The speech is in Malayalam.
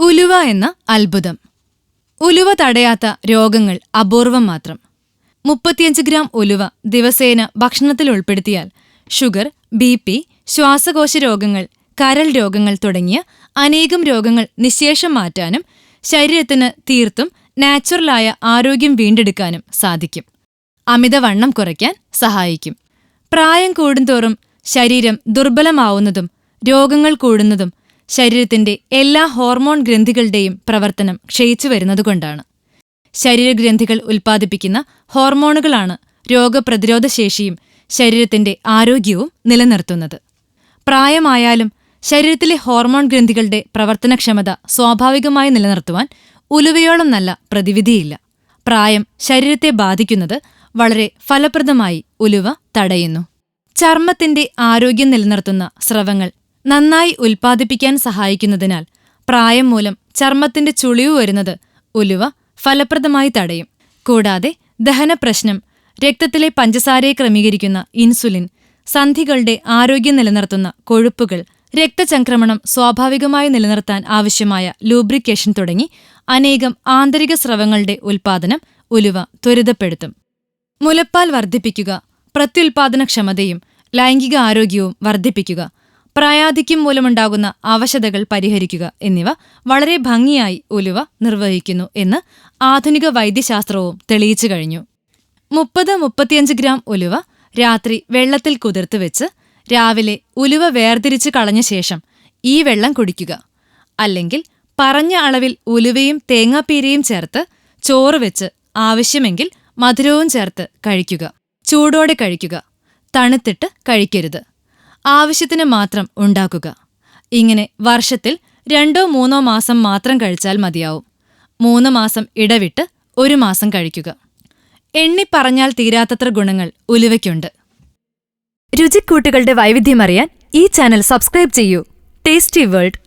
ഉലുവ എന്ന അത്ഭുതം. ഉലുവ തടയാത്ത രോഗങ്ങൾ അപൂർവം മാത്രം. 35 ഗ്രാം ഉലുവ ദിവസേന ഭക്ഷണത്തിൽ ഉൾപ്പെടുത്തിയാൽ ഷുഗർ, BP, ശ്വാസകോശ രോഗങ്ങൾ, കരൾ രോഗങ്ങൾ തുടങ്ങിയ അനേകം രോഗങ്ങൾ നിശ്ശേഷം മാറ്റാനും ശരീരത്തിന് തീർത്തും നാച്ചുറലായ ആരോഗ്യം വീണ്ടെടുക്കാനും സാധിക്കും. അമിതവണ്ണം കുറയ്ക്കാൻ സഹായിക്കും. പ്രായം കൂടുന്തോറും ശരീരം ദുർബലമാവുന്നതും രോഗങ്ങൾ കൂടുന്നതും ശരീരത്തിന്റെ എല്ലാ ഹോർമോൺ ഗ്രന്ഥികളുടെയും പ്രവർത്തനം ക്ഷയിച്ചു വരുന്നതുകൊണ്ടാണ്. ശരീരഗ്രന്ഥികൾ ഉൽപ്പാദിപ്പിക്കുന്ന ഹോർമോണുകളാണ് രോഗപ്രതിരോധശേഷിയും ശരീരത്തിന്റെ ആരോഗ്യവും നിലനിർത്തുന്നത്. പ്രായമായാലും ശരീരത്തിലെ ഹോർമോൺ ഗ്രന്ഥികളുടെ പ്രവർത്തനക്ഷമത സ്വാഭാവികമായി നിലനിർത്തുവാൻ ഉലുവയോളം നല്ല പ്രതിവിധിയില്ല. പ്രായം ശരീരത്തെ ബാധിക്കുന്നത് വളരെ ഫലപ്രദമായി ഉലുവ തടയുന്നു. ചർമ്മത്തിന്റെ ആരോഗ്യം നിലനിർത്തുന്ന സ്രവങ്ങൾ നന്നായി ഉൽപ്പാദിപ്പിക്കാൻ സഹായിക്കുന്നതിനാൽ പ്രായം മൂലം ചർമ്മത്തിന്റെ ചുളിവ് വരുന്നത് ഉലുവ ഫലപ്രദമായി തടയും. കൂടാതെ ദഹനപ്രശ്നം, രക്തത്തിലെ പഞ്ചസാരയെ ക്രമീകരിക്കുന്ന ഇൻസുലിൻ, സന്ധികളുടെ ആരോഗ്യം നിലനിർത്തുന്ന കൊഴുപ്പുകൾ, രക്തചംക്രമണം സ്വാഭാവികമായി നിലനിർത്താൻ ആവശ്യമായ ലൂബ്രിക്കേഷൻ തുടങ്ങി അനേകം ആന്തരിക സ്രവങ്ങളുടെ ഉൽപ്പാദനം ഉലുവ ത്വരിതപ്പെടുത്തും. മുലപ്പാൽ വർദ്ധിപ്പിക്കുക, പ്രത്യുൽപാദനക്ഷമതയും ലൈംഗിക ആരോഗ്യവും വർദ്ധിപ്പിക്കുക, പ്രായാധിക്യം മൂലമുണ്ടാകുന്ന അവശതകൾ പരിഹരിക്കുക എന്നിവ വളരെ ഭംഗിയായി ഉലുവ നിർവഹിക്കുന്നു എന്ന് ആധുനിക വൈദ്യശാസ്ത്രവും തെളിയിച്ചു കഴിഞ്ഞു. 30-35 ഗ്രാം ഉലുവ രാത്രി വെള്ളത്തിൽ കുതിർത്ത് വെച്ച് രാവിലെ ഉലുവ വേർതിരിച്ച് കളഞ്ഞ ശേഷം ഈ വെള്ളം കുടിക്കുക. അല്ലെങ്കിൽ പറഞ്ഞ അളവിൽ ഉലുവയും തേങ്ങാപ്പീരയും ചേർത്ത് ചോറ് വെച്ച് ആവശ്യമെങ്കിൽ മധുരവും ചേർത്ത് കഴിക്കുക. ചൂടോടെ കഴിക്കുക. തണുത്തിട്ട് കഴിക്കരുത്. ആവശ്യത്തിന് മാത്രം ഉണ്ടാക്കുക. ഇങ്ങനെ വർഷത്തിൽ 2-3 മാസം മാത്രം കഴിച്ചാൽ മതിയാവും. 3 മാസം ഇടവിട്ട് 1 മാസം കഴിക്കുക. എണ്ണിപ്പറഞ്ഞാൽ തീരാത്തത്ര ഗുണങ്ങൾ ഉലുവയ്ക്കുണ്ട്. രുചിക്കൂട്ടുകളുടെ വൈവിധ്യമറിയാൻ ഈ ചാനൽ സബ്സ്ക്രൈബ് ചെയ്യൂ. Tasty world.